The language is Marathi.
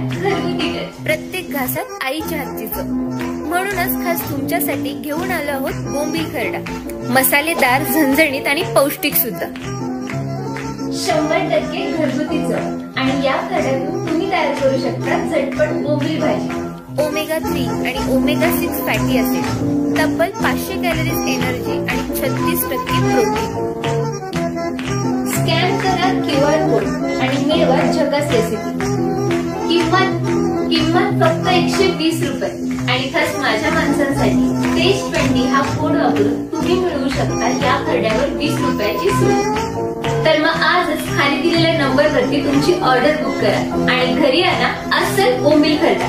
घरगुती टच. प्रत्येक घासात आईच्या हातची चव. म्हणूनच खास तुमच्यासाठी घेऊन आलो आहोत बोंबील खरडा. मसालेदार, झणझणीत आणि पौष्टिक सुद्धा. 100% घरगुती चव आणि या खरड्यातून तुम्ही तयार करू शकता झटपट बोंबील भाजी. ओमेगा 3 आणि ओमेगा 6 फॅटी ऍसिड, तब्बल 500 कॅलरीज एनर्जी आणि 36% प्रोटीन. स्कॅन करा QR कोड आणि मिळवा झकास रेसिपी. किंमत फक्त 120 रुपये आणि खास माझ्या माणसांसाठी टेस्ट 20 हा कोड वापरून तुम्ही मिळवू शकता या खरड्यावर 20 रुपयाची सूट. तर मग आजच खाली दिलेल्या नंबरवरती तुमची ऑर्डर बुक करा आणि घरी आणा अस्सल बोंबील खरडा.